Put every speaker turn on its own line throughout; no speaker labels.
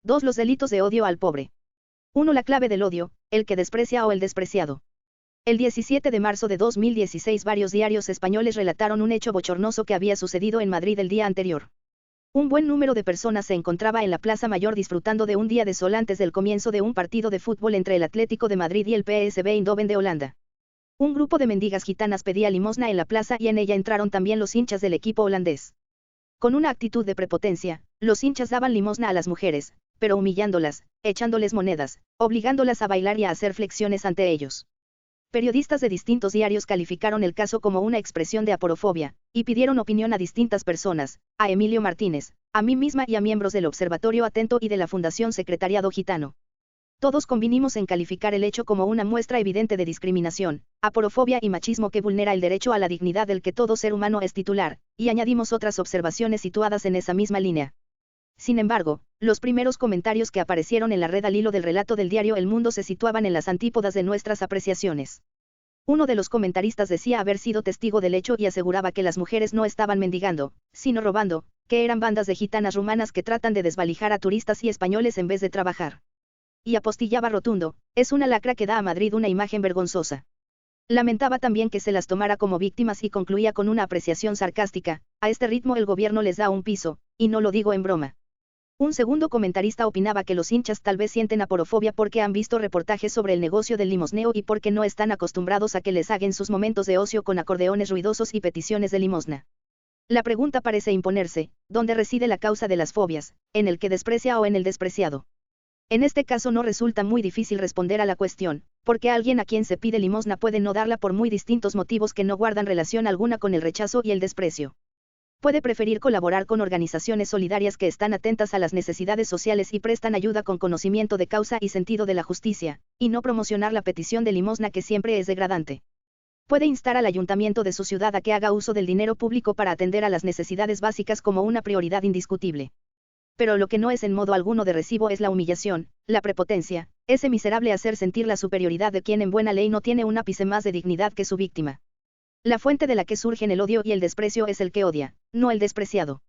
2. Los delitos de odio al pobre. 1. La clave del odio, el que desprecia o el despreciado. El 17 de marzo de 2016 varios diarios españoles relataron un hecho bochornoso que había sucedido en Madrid el día anterior. Un buen número de personas se encontraba en la Plaza Mayor disfrutando de un día de sol antes del comienzo de un partido de fútbol entre el Atlético de Madrid y el PSV Eindhoven de Holanda. Un grupo de mendigas gitanas pedía limosna en la plaza y en ella entraron también los hinchas del equipo holandés. Con una actitud de prepotencia, los hinchas daban limosna a las mujeres, pero humillándolas, echándoles monedas, obligándolas a bailar y a hacer flexiones ante ellos. Periodistas de distintos diarios calificaron el caso como una expresión de aporofobia, y pidieron opinión a distintas personas, a Emilio Martínez, a mí misma y a miembros del Observatorio Atento y de la Fundación Secretariado Gitano. Todos convinimos en calificar el hecho como una muestra evidente de discriminación, aporofobia y machismo que vulnera el derecho a la dignidad del que todo ser humano es titular, y añadimos otras observaciones situadas en esa misma línea. Sin embargo, los primeros comentarios que aparecieron en la red al hilo del relato del diario El Mundo se situaban en las antípodas de nuestras apreciaciones. Uno de los comentaristas decía haber sido testigo del hecho y aseguraba que las mujeres no estaban mendigando, sino robando, que eran bandas de gitanas rumanas que tratan de desvalijar a turistas y españoles en vez de trabajar. Y apostillaba rotundo, es una lacra que da a Madrid una imagen vergonzosa. Lamentaba también que se las tomara como víctimas y concluía con una apreciación sarcástica, a este ritmo el gobierno les da un piso, y no lo digo en broma. Un segundo comentarista opinaba que los hinchas tal vez sienten aporofobia porque han visto reportajes sobre el negocio del limosneo y porque no están acostumbrados a que les hagan sus momentos de ocio con acordeones ruidosos y peticiones de limosna. La pregunta parece imponerse, ¿dónde reside la causa de las fobias, en el que desprecia o en el despreciado? En este caso no resulta muy difícil responder a la cuestión, porque alguien a quien se pide limosna puede no darla por muy distintos motivos que no guardan relación alguna con el rechazo y el desprecio. Puede preferir colaborar con organizaciones solidarias que están atentas a las necesidades sociales y prestan ayuda con conocimiento de causa y sentido de la justicia, y no promocionar la petición de limosna que siempre es degradante. Puede instar al ayuntamiento de su ciudad a que haga uso del dinero público para atender a las necesidades básicas como una prioridad indiscutible. Pero lo que no es en modo alguno de recibo es la humillación, la prepotencia, ese miserable hacer sentir la superioridad de quien en buena ley no tiene un ápice más de dignidad que su víctima. La fuente de la que surgen el odio y el desprecio es el que odia, no el despreciado.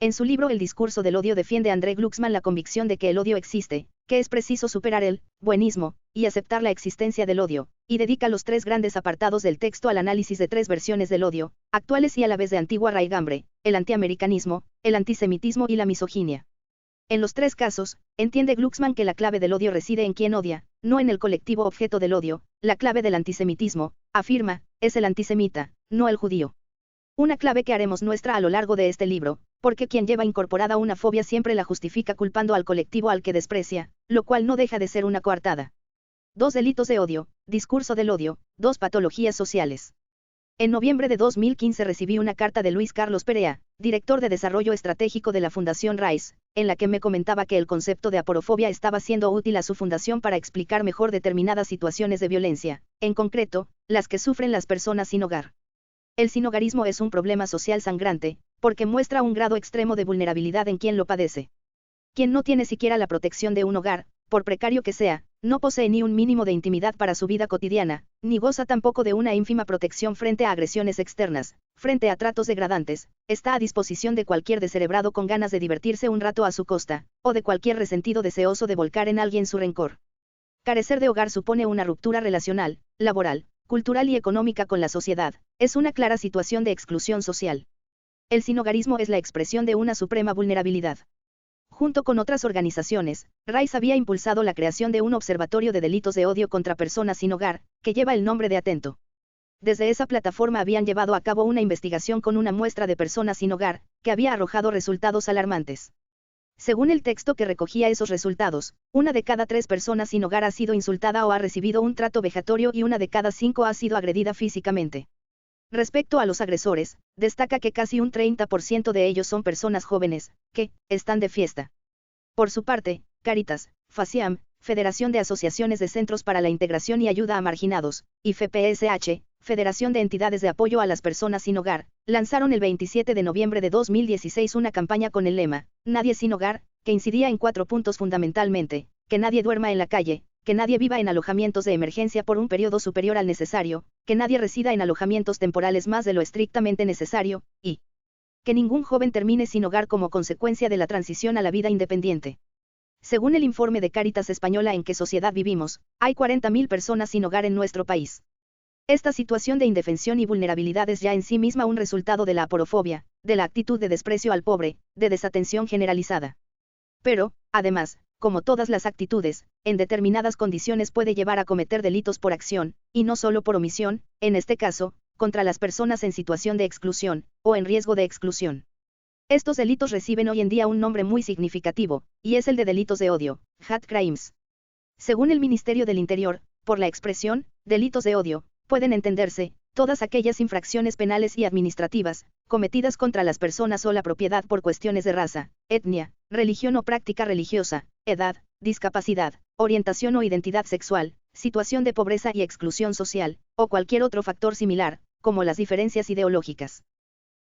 En su libro El discurso del odio defiende André Glucksmann la convicción de que el odio existe, que es preciso superar el buenismo, y aceptar la existencia del odio, y dedica los 3 grandes apartados del texto al análisis de 3 versiones del odio, actuales y a la vez de antigua raigambre, el antiamericanismo, el antisemitismo y la misoginia. En los 3 casos, entiende Glucksmann que la clave del odio reside en quien odia, no en el colectivo objeto del odio. La clave del antisemitismo, afirma, es el antisemita, no el judío. Una clave que haremos nuestra a lo largo de este libro, porque quien lleva incorporada una fobia siempre la justifica culpando al colectivo al que desprecia, lo cual no deja de ser una coartada. 2 delitos de odio, discurso del odio, 2 patologías sociales. En noviembre de 2015 recibí una carta de Luis Carlos Perea, director de Desarrollo Estratégico de la Fundación RAIS, en la que me comentaba que el concepto de aporofobia estaba siendo útil a su fundación para explicar mejor determinadas situaciones de violencia, en concreto, las que sufren las personas sin hogar. El sinhogarismo es un problema social sangrante, porque muestra un grado extremo de vulnerabilidad en quien lo padece. Quien no tiene siquiera la protección de un hogar, por precario que sea, no posee ni un mínimo de intimidad para su vida cotidiana, ni goza tampoco de una ínfima protección frente a agresiones externas, frente a tratos degradantes, está a disposición de cualquier descerebrado con ganas de divertirse un rato a su costa, o de cualquier resentido deseoso de volcar en alguien su rencor. Carecer de hogar supone una ruptura relacional, laboral, cultural y económica con la sociedad, es una clara situación de exclusión social. El sinhogarismo es la expresión de una suprema vulnerabilidad. Junto con otras organizaciones, RAIS había impulsado la creación de un observatorio de delitos de odio contra personas sin hogar, que lleva el nombre de Atento. Desde esa plataforma habían llevado a cabo una investigación con una muestra de personas sin hogar, que había arrojado resultados alarmantes. Según el texto que recogía esos resultados, 1 de cada 3 personas sin hogar ha sido insultada o ha recibido un trato vejatorio y 1 de cada 5 ha sido agredida físicamente. Respecto a los agresores, destaca que casi un 30% de ellos son personas jóvenes, que están de fiesta. Por su parte, Cáritas, FACIAM, Federación de Asociaciones de Centros para la Integración y Ayuda a Marginados, y FPSH, Federación de Entidades de Apoyo a las Personas sin Hogar, lanzaron el 27 de noviembre de 2016 una campaña con el lema, Nadie sin hogar, que incidía en 4 puntos fundamentalmente, que nadie duerma en la calle, que nadie viva en alojamientos de emergencia por un periodo superior al necesario, que nadie resida en alojamientos temporales más de lo estrictamente necesario, y que ningún joven termine sin hogar como consecuencia de la transición a la vida independiente. Según el informe de Cáritas Española En qué sociedad vivimos, hay 40.000 personas sin hogar en nuestro país. Esta situación de indefensión y vulnerabilidad es ya en sí misma un resultado de la aporofobia, de la actitud de desprecio al pobre, de desatención generalizada. Pero, además, como todas las actitudes, en determinadas condiciones puede llevar a cometer delitos por acción, y no solo por omisión, en este caso, contra las personas en situación de exclusión, o en riesgo de exclusión. Estos delitos reciben hoy en día un nombre muy significativo, y es el de delitos de odio, hate crimes. Según el Ministerio del Interior, por la expresión, delitos de odio, pueden entenderse, todas aquellas infracciones penales y administrativas, cometidas contra las personas o la propiedad por cuestiones de raza, etnia, religión o práctica religiosa, edad, discapacidad, orientación o identidad sexual, situación de pobreza y exclusión social, o cualquier otro factor similar, como las diferencias ideológicas.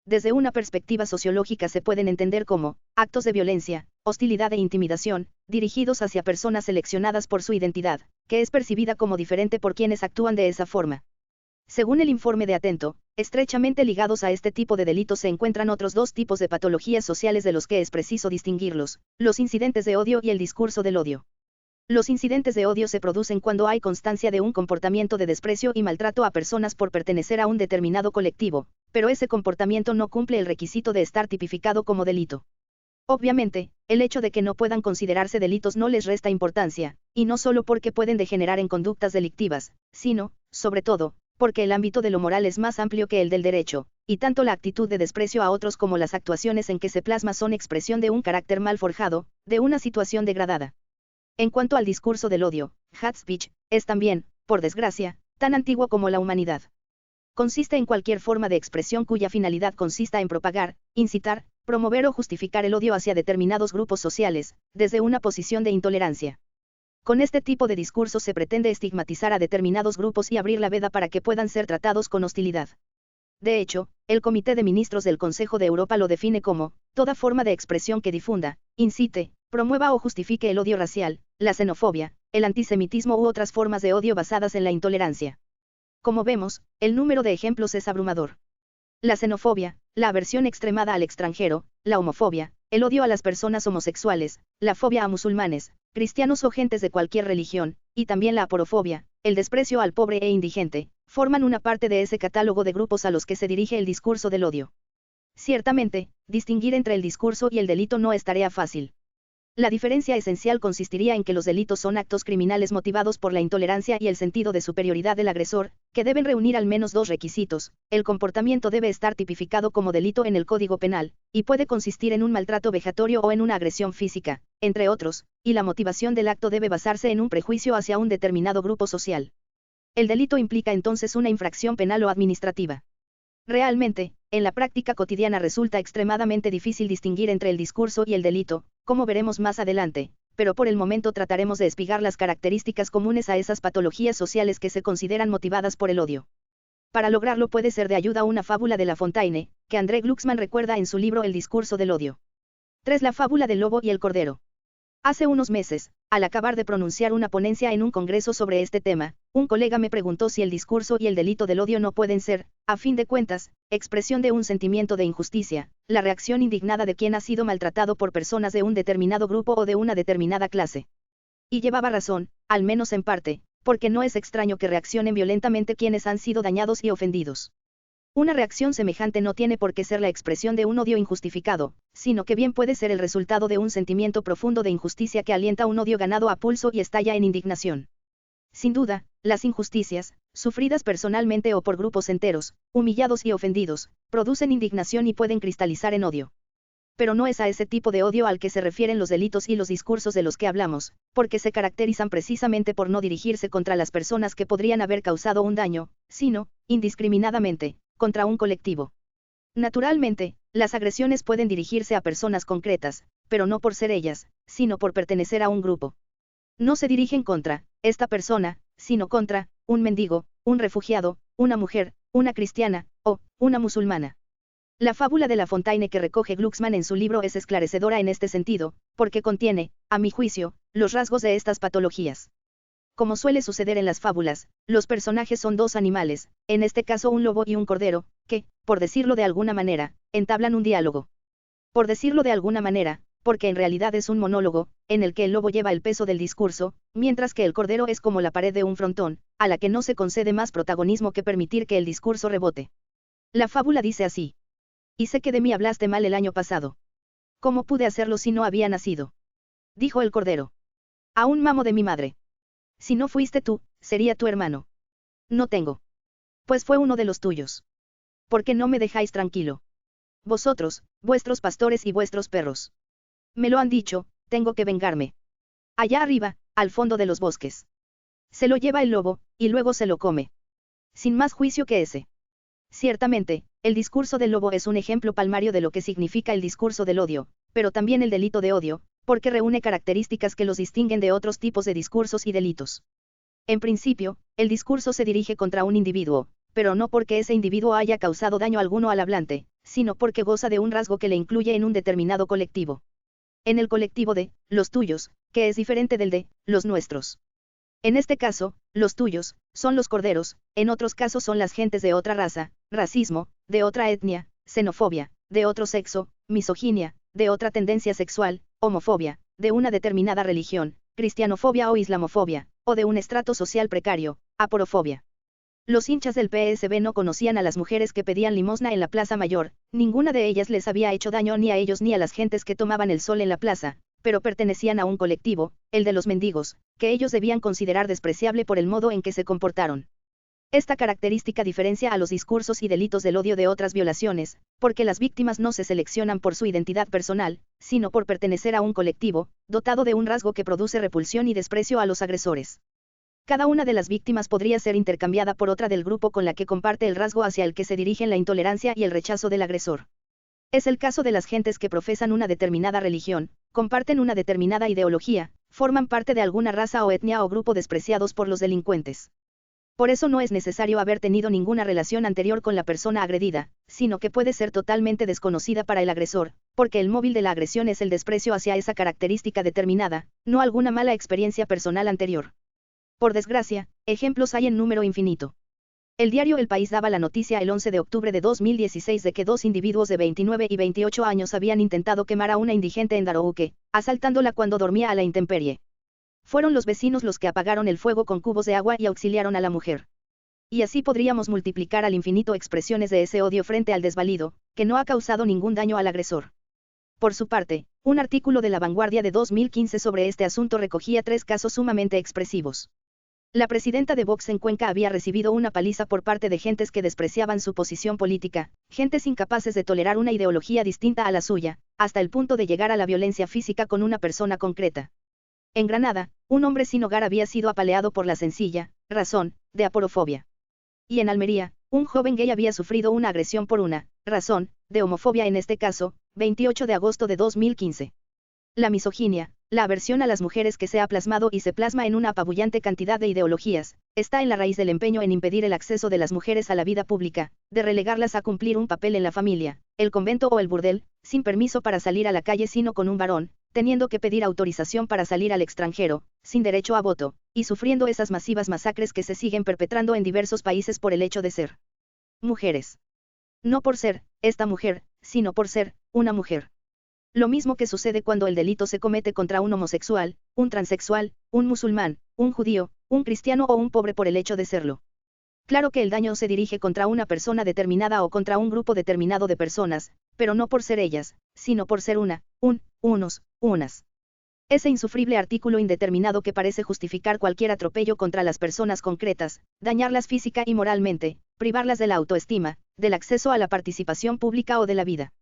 Desde una perspectiva sociológica se pueden entender como actos de violencia, hostilidad e intimidación, dirigidos hacia personas seleccionadas por su identidad, que es percibida como diferente por quienes actúan de esa forma. Según el informe de Atento, estrechamente ligados a este tipo de delitos se encuentran otros dos tipos de patologías sociales de los que es preciso distinguirlos, los incidentes de odio y el discurso del odio. Los incidentes de odio se producen cuando hay constancia de un comportamiento de desprecio y maltrato a personas por pertenecer a un determinado colectivo, pero ese comportamiento no cumple el requisito de estar tipificado como delito. Obviamente, el hecho de que no puedan considerarse delitos no les resta importancia, y no solo porque pueden degenerar en conductas delictivas, sino, sobre todo, porque el ámbito de lo moral es más amplio que el del derecho, y tanto la actitud de desprecio a otros como las actuaciones en que se plasma son expresión de un carácter mal forjado, de una situación degradada. En cuanto al discurso del odio, hate speech, es también, por desgracia, tan antiguo como la humanidad. Consiste en cualquier forma de expresión cuya finalidad consista en propagar, incitar, promover o justificar el odio hacia determinados grupos sociales, desde una posición de intolerancia. Con este tipo de discurso se pretende estigmatizar a determinados grupos y abrir la veda para que puedan ser tratados con hostilidad. De hecho, el Comité de Ministros del Consejo de Europa lo define como toda forma de expresión que difunda, incite, promueva o justifique el odio racial, la xenofobia, el antisemitismo u otras formas de odio basadas en la intolerancia. Como vemos, el número de ejemplos es abrumador. La xenofobia, la aversión extremada al extranjero, la homofobia, el odio a las personas homosexuales, la fobia a musulmanes, cristianos o gentes de cualquier religión, y también la aporofobia, el desprecio al pobre e indigente, forman una parte de ese catálogo de grupos a los que se dirige el discurso del odio. Ciertamente, distinguir entre el discurso y el delito no es tarea fácil. La diferencia esencial consistiría en que los delitos son actos criminales motivados por la intolerancia y el sentido de superioridad del agresor, que deben reunir al menos dos requisitos: el comportamiento debe estar tipificado como delito en el Código Penal, y puede consistir en un maltrato vejatorio o en una agresión física, entre otros, y la motivación del acto debe basarse en un prejuicio hacia un determinado grupo social. El delito implica entonces una infracción penal o administrativa. Realmente, en la práctica cotidiana resulta extremadamente difícil distinguir entre el discurso y el delito, como veremos más adelante, pero por el momento trataremos de espigar las características comunes a esas patologías sociales que se consideran motivadas por el odio. Para lograrlo puede ser de ayuda una fábula de La Fontaine, que André Glucksmann recuerda en su libro El discurso del odio. 3. La fábula del lobo y el cordero. Hace unos meses, al acabar de pronunciar una ponencia en un congreso sobre este tema, un colega me preguntó si el discurso y el delito del odio no pueden ser, a fin de cuentas, expresión de un sentimiento de injusticia, la reacción indignada de quien ha sido maltratado por personas de un determinado grupo o de una determinada clase. Y llevaba razón, al menos en parte, porque no es extraño que reaccionen violentamente quienes han sido dañados y ofendidos. Una reacción semejante no tiene por qué ser la expresión de un odio injustificado, sino que bien puede ser el resultado de un sentimiento profundo de injusticia que alienta un odio ganado a pulso y estalla en indignación. Sin duda, las injusticias, sufridas personalmente o por grupos enteros, humillados y ofendidos, producen indignación y pueden cristalizar en odio. Pero no es a ese tipo de odio al que se refieren los delitos y los discursos de los que hablamos, porque se caracterizan precisamente por no dirigirse contra las personas que podrían haber causado un daño, sino, indiscriminadamente, contra un colectivo. Naturalmente, las agresiones pueden dirigirse a personas concretas, pero no por ser ellas, sino por pertenecer a un grupo. No se dirigen contra esta persona, sino contra un mendigo, un refugiado, una mujer, una cristiana, o una musulmana. La fábula de La Fontaine que recoge Glucksmann en su libro es esclarecedora en este sentido, porque contiene, a mi juicio, los rasgos de estas patologías. Como suele suceder en las fábulas, los personajes son dos animales, en este caso un lobo y un cordero, que, por decirlo de alguna manera, entablan un diálogo. Por decirlo de alguna manera, porque en realidad es un monólogo, en el que el lobo lleva el peso del discurso, mientras que el cordero es como la pared de un frontón, a la que no se concede más protagonismo que permitir que el discurso rebote. La fábula dice así. Y sé que de mí hablaste mal el año pasado. ¿Cómo pude hacerlo si no había nacido? Dijo el cordero. Aún mamo de mi madre. Si no fuiste tú, sería tu hermano. No tengo. Pues fue uno de los tuyos. ¿Por qué no me dejáis tranquilo? Vosotros, vuestros pastores y vuestros perros. Me lo han dicho, tengo que vengarme. Allá arriba, al fondo de los bosques. Se lo lleva el lobo, y luego se lo come. Sin más juicio que ese. Ciertamente, el discurso del lobo es un ejemplo palmario de lo que significa el discurso del odio, pero también el delito de odio, porque reúne características que los distinguen de otros tipos de discursos y delitos. En principio, el discurso se dirige contra un individuo, pero no porque ese individuo haya causado daño alguno al hablante, sino porque goza de un rasgo que le incluye en un determinado colectivo. En el colectivo de, los tuyos, que es diferente del de, los nuestros. En este caso, los tuyos, son los corderos, en otros casos son las gentes de otra raza, racismo, de otra etnia, xenofobia, de otro sexo, misoginia, de otra tendencia sexual, homofobia, de una determinada religión, cristianofobia o islamofobia, o de un estrato social precario, aporofobia. Los hinchas del PSB no conocían a las mujeres que pedían limosna en la Plaza Mayor, ninguna de ellas les había hecho daño ni a ellos ni a las gentes que tomaban el sol en la plaza, pero pertenecían a un colectivo, el de los mendigos, que ellos debían considerar despreciable por el modo en que se comportaron. Esta característica diferencia a los discursos y delitos del odio de otras violaciones, porque las víctimas no se seleccionan por su identidad personal, sino por pertenecer a un colectivo, dotado de un rasgo que produce repulsión y desprecio a los agresores. Cada una de las víctimas podría ser intercambiada por otra del grupo con la que comparte el rasgo hacia el que se dirigen la intolerancia y el rechazo del agresor. Es el caso de las gentes que profesan una determinada religión, comparten una determinada ideología, forman parte de alguna raza o etnia o grupo despreciados por los delincuentes. Por eso no es necesario haber tenido ninguna relación anterior con la persona agredida, sino que puede ser totalmente desconocida para el agresor, porque el móvil de la agresión es el desprecio hacia esa característica determinada, no alguna mala experiencia personal anterior. Por desgracia, ejemplos hay en número infinito. El diario El País daba la noticia el 11 de octubre de 2016 de que dos individuos de 29 y 28 años habían intentado quemar a una indigente en Darouque, asaltándola cuando dormía a la intemperie. Fueron los vecinos los que apagaron el fuego con cubos de agua y auxiliaron a la mujer. Y así podríamos multiplicar al infinito expresiones de ese odio frente al desvalido, que no ha causado ningún daño al agresor. Por su parte, un artículo de La Vanguardia de 2015 sobre este asunto recogía 3 casos sumamente expresivos. La presidenta de Vox en Cuenca había recibido una paliza por parte de gentes que despreciaban su posición política, gentes incapaces de tolerar una ideología distinta a la suya, hasta el punto de llegar a la violencia física con una persona concreta. En Granada, un hombre sin hogar había sido apaleado por la sencilla razón de aporofobia. Y en Almería, un joven gay había sufrido una agresión por una razón de homofobia, en este caso, 28 de agosto de 2015. La misoginia, la aversión a las mujeres que se ha plasmado y se plasma en una apabullante cantidad de ideologías, está en la raíz del empeño en impedir el acceso de las mujeres a la vida pública, de relegarlas a cumplir un papel en la familia, el convento o el burdel, sin permiso para salir a la calle sino con un varón, teniendo que pedir autorización para salir al extranjero, sin derecho a voto, y sufriendo esas masivas masacres que se siguen perpetrando en diversos países por el hecho de ser mujeres. No por ser esta mujer, sino por ser una mujer. Lo mismo que sucede cuando el delito se comete contra un homosexual, un transexual, un musulmán, un judío, un cristiano o un pobre por el hecho de serlo. Claro que el daño se dirige contra una persona determinada o contra un grupo determinado de personas, pero no por ser ellas, sino por ser unos, unas. Ese insufrible artículo indeterminado que parece justificar cualquier atropello contra las personas concretas, dañarlas física y moralmente, privarlas de la autoestima, del acceso a la participación pública o de la vida.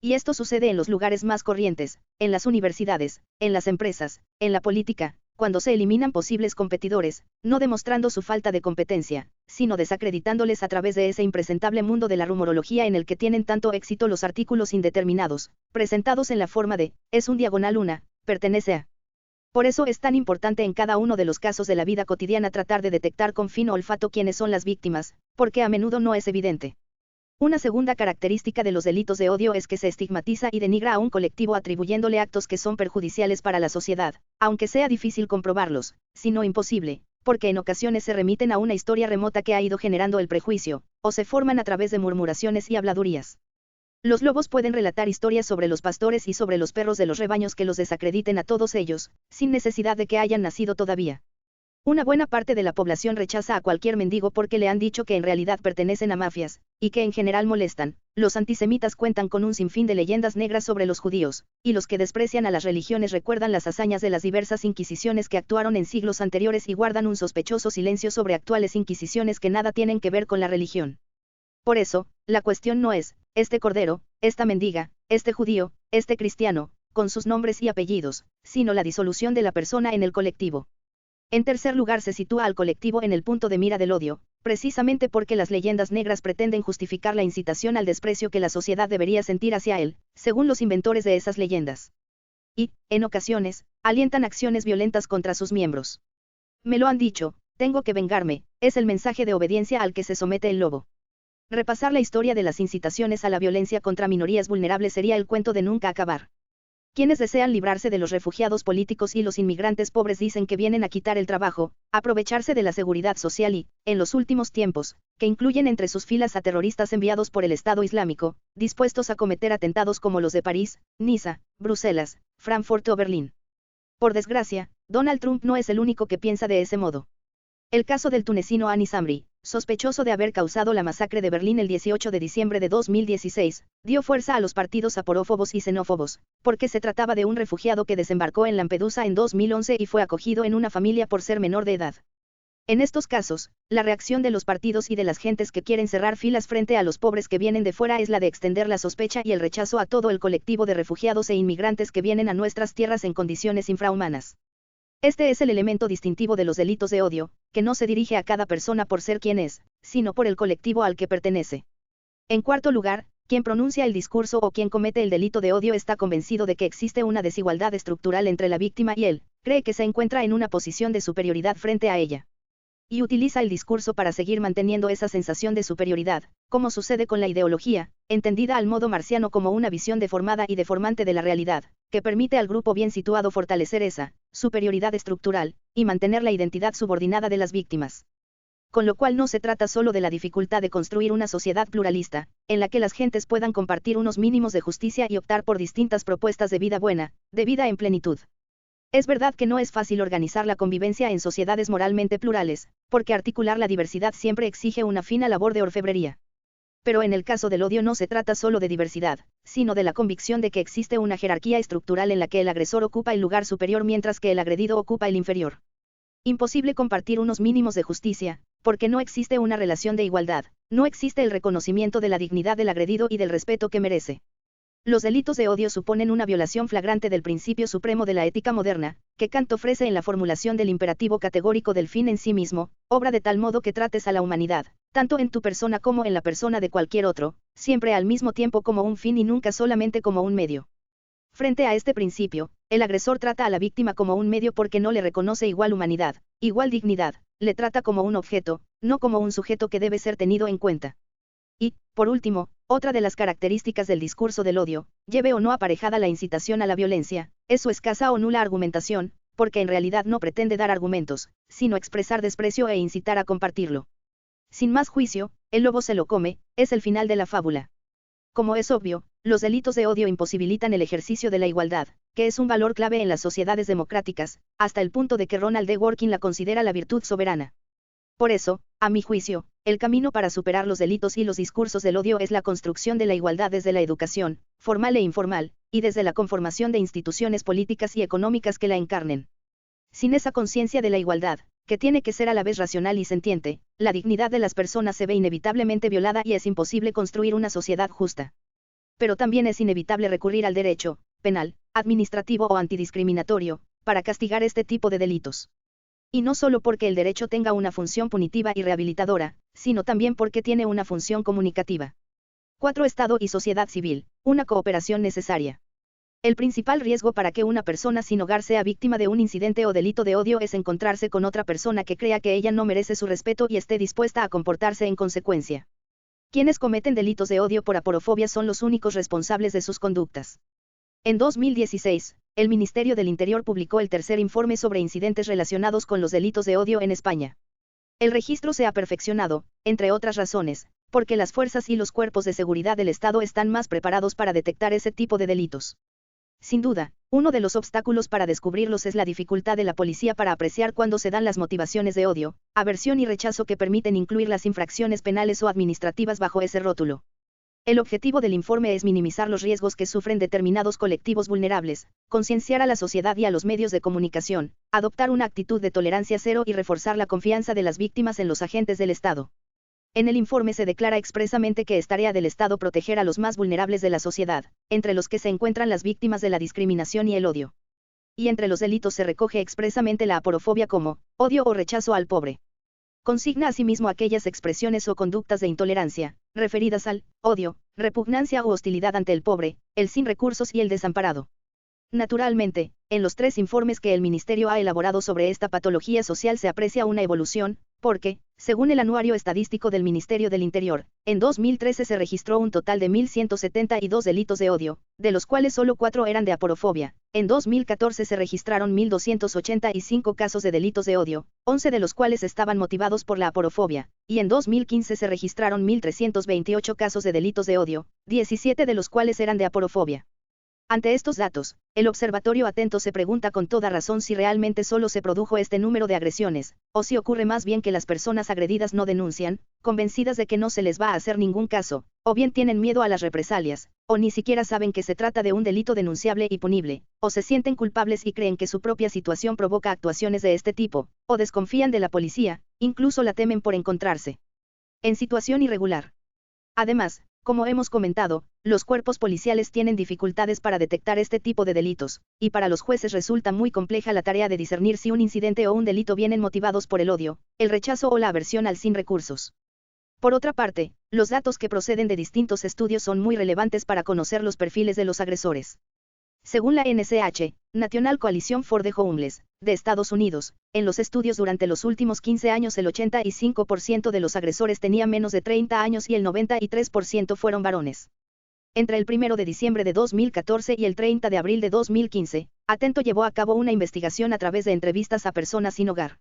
Y esto sucede en los lugares más corrientes, en las universidades, en las empresas, en la política, cuando se eliminan posibles competidores, no demostrando su falta de competencia, sino desacreditándoles a través de ese impresentable mundo de la rumorología en el que tienen tanto éxito los artículos indeterminados, presentados en la forma de, es un diagonal una, pertenece a. Por eso es tan importante en cada uno de los casos de la vida cotidiana tratar de detectar con fino olfato quiénes son las víctimas, porque a menudo no es evidente. Una segunda característica de los delitos de odio es que se estigmatiza y denigra a un colectivo atribuyéndole actos que son perjudiciales para la sociedad, aunque sea difícil comprobarlos, si no imposible, porque en ocasiones se remiten a una historia remota que ha ido generando el prejuicio, o se forman a través de murmuraciones y habladurías. Los lobos pueden relatar historias sobre los pastores y sobre los perros de los rebaños que los desacrediten a todos ellos, sin necesidad de que hayan nacido todavía. Una buena parte de la población rechaza a cualquier mendigo porque le han dicho que en realidad pertenecen a mafias, y que en general molestan. Los antisemitas cuentan con un sinfín de leyendas negras sobre los judíos, y los que desprecian a las religiones recuerdan las hazañas de las diversas inquisiciones que actuaron en siglos anteriores y guardan un sospechoso silencio sobre actuales inquisiciones que nada tienen que ver con la religión. Por eso, la cuestión no es, este cordero, esta mendiga, este judío, este cristiano, con sus nombres y apellidos, sino la disolución de la persona en el colectivo. En tercer lugar se sitúa al colectivo en el punto de mira del odio, precisamente porque las leyendas negras pretenden justificar la incitación al desprecio que la sociedad debería sentir hacia él, según los inventores de esas leyendas. Y, en ocasiones, alientan acciones violentas contra sus miembros. Me lo han dicho, tengo que vengarme, es el mensaje de obediencia al que se somete el lobo. Repasar la historia de las incitaciones a la violencia contra minorías vulnerables sería el cuento de nunca acabar. Quienes desean librarse de los refugiados políticos y los inmigrantes pobres dicen que vienen a quitar el trabajo, aprovecharse de la seguridad social y, en los últimos tiempos, que incluyen entre sus filas a terroristas enviados por el Estado Islámico, dispuestos a cometer atentados como los de París, Niza, Bruselas, Frankfurt o Berlín. Por desgracia, Donald Trump no es el único que piensa de ese modo. El caso del tunecino Anis Amri, sospechoso de haber causado la masacre de Berlín el 18 de diciembre de 2016, dio fuerza a los partidos aporófobos y xenófobos, porque se trataba de un refugiado que desembarcó en Lampedusa en 2011 y fue acogido en una familia por ser menor de edad. En estos casos, la reacción de los partidos y de las gentes que quieren cerrar filas frente a los pobres que vienen de fuera es la de extender la sospecha y el rechazo a todo el colectivo de refugiados e inmigrantes que vienen a nuestras tierras en condiciones infrahumanas. Este es el elemento distintivo de los delitos de odio, que no se dirige a cada persona por ser quien es, sino por el colectivo al que pertenece. En cuarto lugar, quien pronuncia el discurso o quien comete el delito de odio está convencido de que existe una desigualdad estructural entre la víctima y él, cree que se encuentra en una posición de superioridad frente a ella. Y utiliza el discurso para seguir manteniendo esa sensación de superioridad, como sucede con la ideología, entendida al modo marciano como una visión deformada y deformante de la realidad, que permite al grupo bien situado fortalecer esa superioridad estructural, y mantener la identidad subordinada de las víctimas. Con lo cual no se trata solo de la dificultad de construir una sociedad pluralista, en la que las gentes puedan compartir unos mínimos de justicia y optar por distintas propuestas de vida buena, de vida en plenitud. Es verdad que no es fácil organizar la convivencia en sociedades moralmente plurales, porque articular la diversidad siempre exige una fina labor de orfebrería. Pero en el caso del odio no se trata solo de diversidad, sino de la convicción de que existe una jerarquía estructural en la que el agresor ocupa el lugar superior mientras que el agredido ocupa el inferior. Imposible compartir unos mínimos de justicia, porque no existe una relación de igualdad, no existe el reconocimiento de la dignidad del agredido y del respeto que merece. Los delitos de odio suponen una violación flagrante del principio supremo de la ética moderna, que Kant ofrece en la formulación del imperativo categórico del fin en sí mismo, obra de tal modo que trates a la humanidad, tanto en tu persona como en la persona de cualquier otro, siempre al mismo tiempo como un fin y nunca solamente como un medio. Frente a este principio, el agresor trata a la víctima como un medio porque no le reconoce igual humanidad, igual dignidad, le trata como un objeto, no como un sujeto que debe ser tenido en cuenta. Y, por último, otra de las características del discurso del odio, lleve o no aparejada la incitación a la violencia, es su escasa o nula argumentación, porque en realidad no pretende dar argumentos, sino expresar desprecio e incitar a compartirlo. Sin más juicio, el lobo se lo come, es el final de la fábula. Como es obvio, los delitos de odio imposibilitan el ejercicio de la igualdad, que es un valor clave en las sociedades democráticas, hasta el punto de que Ronald Dworkin la considera la virtud soberana. Por eso, a mi juicio, el camino para superar los delitos y los discursos del odio es la construcción de la igualdad desde la educación, formal e informal, y desde la conformación de instituciones políticas y económicas que la encarnen. Sin esa conciencia de la igualdad, que tiene que ser a la vez racional y sentiente, la dignidad de las personas se ve inevitablemente violada y es imposible construir una sociedad justa. Pero también es inevitable recurrir al derecho penal, administrativo o antidiscriminatorio, para castigar este tipo de delitos. Y no solo porque el derecho tenga una función punitiva y rehabilitadora, sino también porque tiene una función comunicativa. 4. Estado y sociedad civil, una cooperación necesaria. El principal riesgo para que una persona sin hogar sea víctima de un incidente o delito de odio es encontrarse con otra persona que crea que ella no merece su respeto y esté dispuesta a comportarse en consecuencia. Quienes cometen delitos de odio por aporofobia son los únicos responsables de sus conductas. En 2016, el Ministerio del Interior publicó el tercer informe sobre incidentes relacionados con los delitos de odio en España. El registro se ha perfeccionado, entre otras razones, porque las fuerzas y los cuerpos de seguridad del Estado están más preparados para detectar ese tipo de delitos. Sin duda, uno de los obstáculos para descubrirlos es la dificultad de la policía para apreciar cuándo se dan las motivaciones de odio, aversión y rechazo que permiten incluir las infracciones penales o administrativas bajo ese rótulo. El objetivo del informe es minimizar los riesgos que sufren determinados colectivos vulnerables, concienciar a la sociedad y a los medios de comunicación, adoptar una actitud de tolerancia cero y reforzar la confianza de las víctimas en los agentes del Estado. En el informe se declara expresamente que es tarea del Estado proteger a los más vulnerables de la sociedad, entre los que se encuentran las víctimas de la discriminación y el odio. Y entre los delitos se recoge expresamente la aporofobia como odio o rechazo al pobre. Consigna asimismo aquellas expresiones o conductas de intolerancia, referidas al odio, repugnancia u hostilidad ante el pobre, el sin recursos y el desamparado. Naturalmente, en los 3 informes que el Ministerio ha elaborado sobre esta patología social se aprecia una evolución, porque, según el Anuario Estadístico del Ministerio del Interior, en 2013 se registró un total de 1.172 delitos de odio, de los cuales solo 4 eran de aporofobia. En 2014 se registraron 1.285 casos de delitos de odio, 11 de los cuales estaban motivados por la aporofobia, y en 2015 se registraron 1.328 casos de delitos de odio, 17 de los cuales eran de aporofobia. Ante estos datos, el Observatorio Atento se pregunta con toda razón si realmente solo se produjo este número de agresiones, o si ocurre más bien que las personas agredidas no denuncian, convencidas de que no se les va a hacer ningún caso, o bien tienen miedo a las represalias, o ni siquiera saben que se trata de un delito denunciable y punible, o se sienten culpables y creen que su propia situación provoca actuaciones de este tipo, o desconfían de la policía, incluso la temen por encontrarse en situación irregular. Además, como hemos comentado, los cuerpos policiales tienen dificultades para detectar este tipo de delitos, y para los jueces resulta muy compleja la tarea de discernir si un incidente o un delito vienen motivados por el odio, el rechazo o la aversión al sin recursos. Por otra parte, los datos que proceden de distintos estudios son muy relevantes para conocer los perfiles de los agresores. Según la NCH, National Coalition for the Homeless, de Estados Unidos, en los estudios durante los últimos 15 años el 85% de los agresores tenía menos de 30 años y el 93% fueron varones. Entre el 1 de diciembre de 2014 y el 30 de abril de 2015, Atento llevó a cabo una investigación a través de entrevistas a personas sin hogar.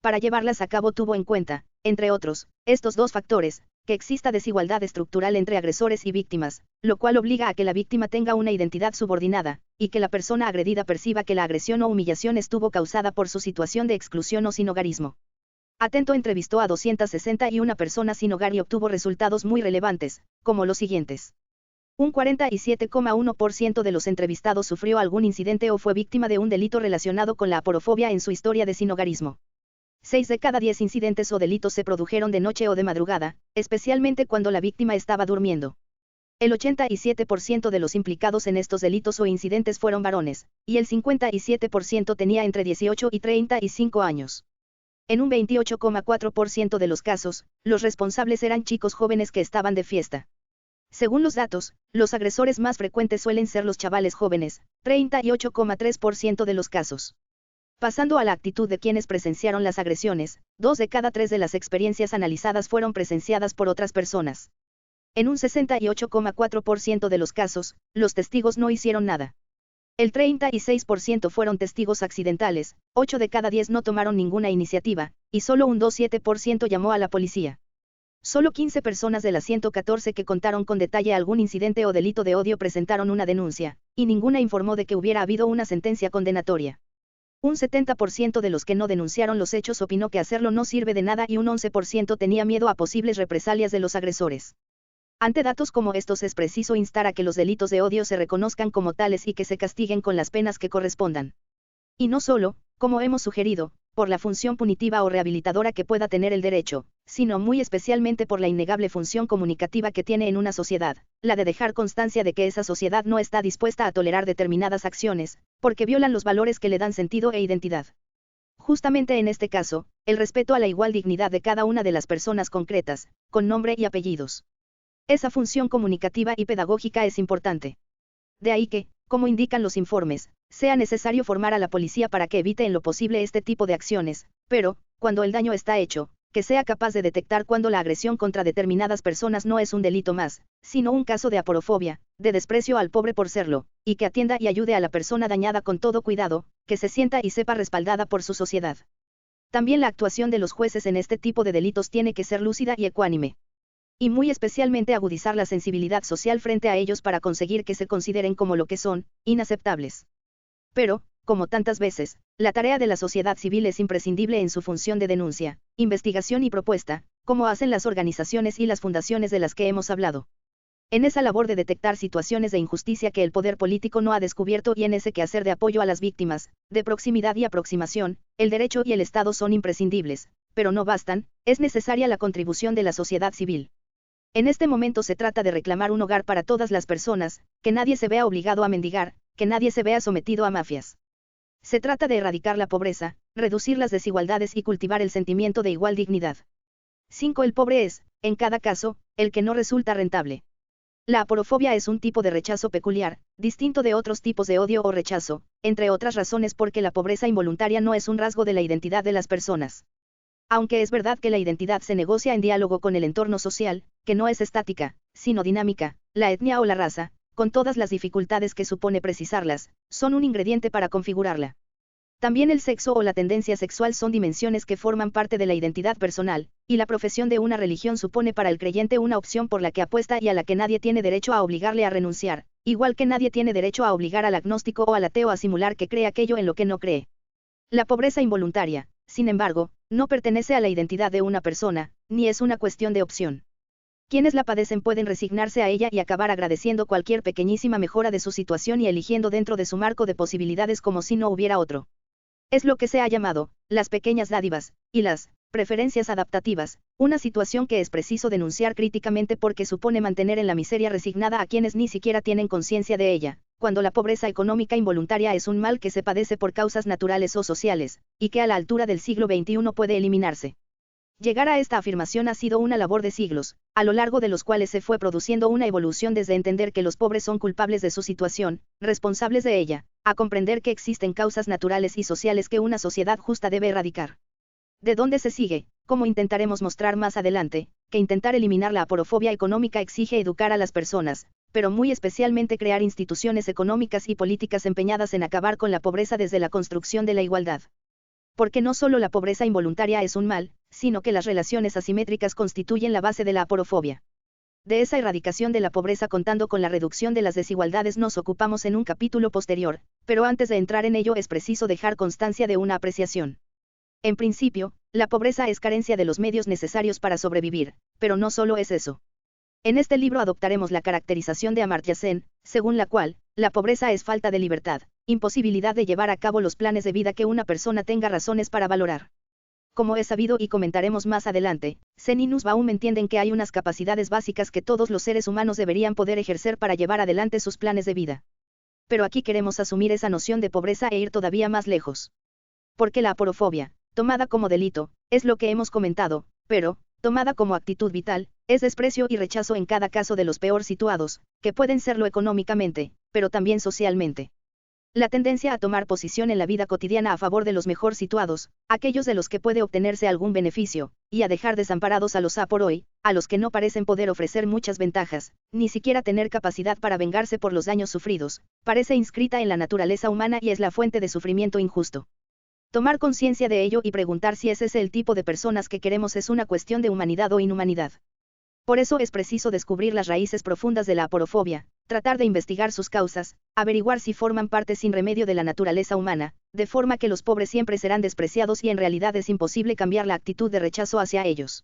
Para llevarlas a cabo tuvo en cuenta, entre otros, estos 2 factores, que exista desigualdad estructural entre agresores y víctimas, lo cual obliga a que la víctima tenga una identidad subordinada, y que la persona agredida perciba que la agresión o humillación estuvo causada por su situación de exclusión o sinhogarismo. Atento entrevistó a 261 personas sin hogar y obtuvo resultados muy relevantes, como los siguientes. Un 47,1% de los entrevistados sufrió algún incidente o fue víctima de un delito relacionado con la aporofobia en su historia de sinhogarismo. 6 de cada 10 incidentes o delitos se produjeron de noche o de madrugada, especialmente cuando la víctima estaba durmiendo. El 87% de los implicados en estos delitos o incidentes fueron varones, y el 57% tenía entre 18 y 35 años. En un 28,4% de los casos, los responsables eran chicos jóvenes que estaban de fiesta. Según los datos, los agresores más frecuentes suelen ser los chavales jóvenes, 38,3% de los casos. Pasando a la actitud de quienes presenciaron las agresiones, 2 de cada 3 de las experiencias analizadas fueron presenciadas por otras personas. En un 68,4% de los casos, los testigos no hicieron nada. El 36% fueron testigos accidentales, 8 de cada 10 no tomaron ninguna iniciativa, y solo un 2,7% llamó a la policía. Solo 15 personas de las 114 que contaron con detalle algún incidente o delito de odio presentaron una denuncia, y ninguna informó de que hubiera habido una sentencia condenatoria. Un 70% de los que no denunciaron los hechos opinó que hacerlo no sirve de nada y un 11% tenía miedo a posibles represalias de los agresores. Ante datos como estos es preciso instar a que los delitos de odio se reconozcan como tales y que se castiguen con las penas que correspondan. Y no solo, como hemos sugerido, por la función punitiva o rehabilitadora que pueda tener el derecho, sino muy especialmente por la innegable función comunicativa que tiene en una sociedad, la de dejar constancia de que esa sociedad no está dispuesta a tolerar determinadas acciones, porque violan los valores que le dan sentido e identidad. Justamente en este caso, el respeto a la igual dignidad de cada una de las personas concretas, con nombre y apellidos. Esa función comunicativa y pedagógica es importante. De ahí que, como indican los informes, sea necesario formar a la policía para que evite en lo posible este tipo de acciones, pero, cuando el daño está hecho, que sea capaz de detectar cuando la agresión contra determinadas personas no es un delito más, sino un caso de aporofobia, de desprecio al pobre por serlo, y que atienda y ayude a la persona dañada con todo cuidado, que se sienta y sepa respaldada por su sociedad. También la actuación de los jueces en este tipo de delitos tiene que ser lúcida y ecuánime. y muy especialmente agudizar la sensibilidad social frente a ellos para conseguir que se consideren como lo que son, inaceptables. Pero, como tantas veces, la tarea de la sociedad civil es imprescindible en su función de denuncia, investigación y propuesta, como hacen las organizaciones y las fundaciones de las que hemos hablado. En esa labor de detectar situaciones de injusticia que el poder político no ha descubierto y en ese quehacer de apoyo a las víctimas, de proximidad y aproximación, el derecho y el Estado son imprescindibles, pero no bastan, es necesaria la contribución de la sociedad civil. En este momento se trata de reclamar un hogar para todas las personas, que nadie se vea obligado a mendigar, que nadie se vea sometido a mafias. Se trata de erradicar la pobreza, reducir las desigualdades y cultivar el sentimiento de igual dignidad. 5. El pobre es, en cada caso, el que no resulta rentable. La aporofobia es un tipo de rechazo peculiar, distinto de otros tipos de odio o rechazo, entre otras razones porque la pobreza involuntaria no es un rasgo de la identidad de las personas. Aunque es verdad que la identidad se negocia en diálogo con el entorno social, que no es estática, sino dinámica, la etnia o la raza, con todas las dificultades que supone precisarlas, son un ingrediente para configurarla. También el sexo o la tendencia sexual son dimensiones que forman parte de la identidad personal, y la profesión de una religión supone para el creyente una opción por la que apuesta y a la que nadie tiene derecho a obligarle a renunciar, igual que nadie tiene derecho a obligar al agnóstico o al ateo a simular que cree aquello en lo que no cree. La pobreza involuntaria, sin embargo, no pertenece a la identidad de una persona, ni es una cuestión de opción. Quienes la padecen pueden resignarse a ella y acabar agradeciendo cualquier pequeñísima mejora de su situación y eligiendo dentro de su marco de posibilidades como si no hubiera otro. Es lo que se ha llamado, las pequeñas dádivas, y las preferencias adaptativas, una situación que es preciso denunciar críticamente porque supone mantener en la miseria resignada a quienes ni siquiera tienen conciencia de ella, cuando la pobreza económica involuntaria es un mal que se padece por causas naturales o sociales, y que a la altura del siglo XXI puede eliminarse. Llegar a esta afirmación ha sido una labor de siglos, a lo largo de los cuales se fue produciendo una evolución desde entender que los pobres son culpables de su situación, responsables de ella, a comprender que existen causas naturales y sociales que una sociedad justa debe erradicar. ¿De dónde se sigue, como intentaremos mostrar más adelante, que intentar eliminar la aporofobia económica exige educar a las personas, pero muy especialmente crear instituciones económicas y políticas empeñadas en acabar con la pobreza desde la construcción de la igualdad? Porque no solo la pobreza involuntaria es un mal, sino que las relaciones asimétricas constituyen la base de la aporofobia. De esa erradicación de la pobreza contando con la reducción de las desigualdades nos ocupamos en un capítulo posterior, pero antes de entrar en ello es preciso dejar constancia de una apreciación. En principio, la pobreza es carencia de los medios necesarios para sobrevivir, pero no solo es eso. En este libro adoptaremos la caracterización de Amartya Sen, según la cual, la pobreza es falta de libertad, imposibilidad de llevar a cabo los planes de vida que una persona tenga razones para valorar. Como es sabido y comentaremos más adelante, Sen y Nussbaum entienden que hay unas capacidades básicas que todos los seres humanos deberían poder ejercer para llevar adelante sus planes de vida. Pero aquí queremos asumir esa noción de pobreza e ir todavía más lejos. Porque la aporofobia, tomada como delito, es lo que hemos comentado, pero, tomada como actitud vital, es desprecio y rechazo en cada caso de los peor situados, que pueden serlo económicamente, pero también socialmente. La tendencia a tomar posición en la vida cotidiana a favor de los mejor situados, aquellos de los que puede obtenerse algún beneficio, y a dejar desamparados a los a por hoy, a los que no parecen poder ofrecer muchas ventajas, ni siquiera tener capacidad para vengarse por los daños sufridos, parece inscrita en la naturaleza humana y es la fuente de sufrimiento injusto. Tomar conciencia de ello y preguntar si es ese el tipo de personas que queremos es una cuestión de humanidad o inhumanidad. Por eso es preciso descubrir las raíces profundas de la aporofobia, tratar de investigar sus causas, averiguar si forman parte sin remedio de la naturaleza humana, de forma que los pobres siempre serán despreciados y en realidad es imposible cambiar la actitud de rechazo hacia ellos.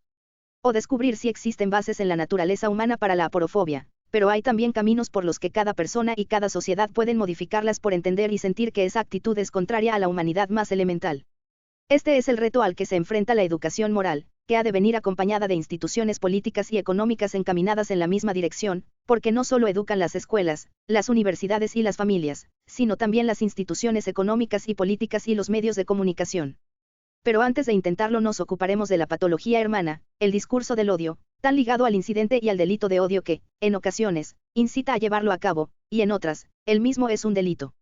O descubrir si existen bases en la naturaleza humana para la aporofobia, pero hay también caminos por los que cada persona y cada sociedad pueden modificarlas por entender y sentir que esa actitud es contraria a la humanidad más elemental. Este es el reto al que se enfrenta la educación moral, que ha de venir acompañada de instituciones políticas y económicas encaminadas en la misma dirección, porque no solo educan las escuelas, las universidades y las familias, sino también las instituciones económicas y políticas y los medios de comunicación. Pero antes de intentarlo nos ocuparemos de la patología hermana, el discurso del odio, tan ligado al incidente y al delito de odio que, en ocasiones, incita a llevarlo a cabo, y en otras, el mismo es un delito.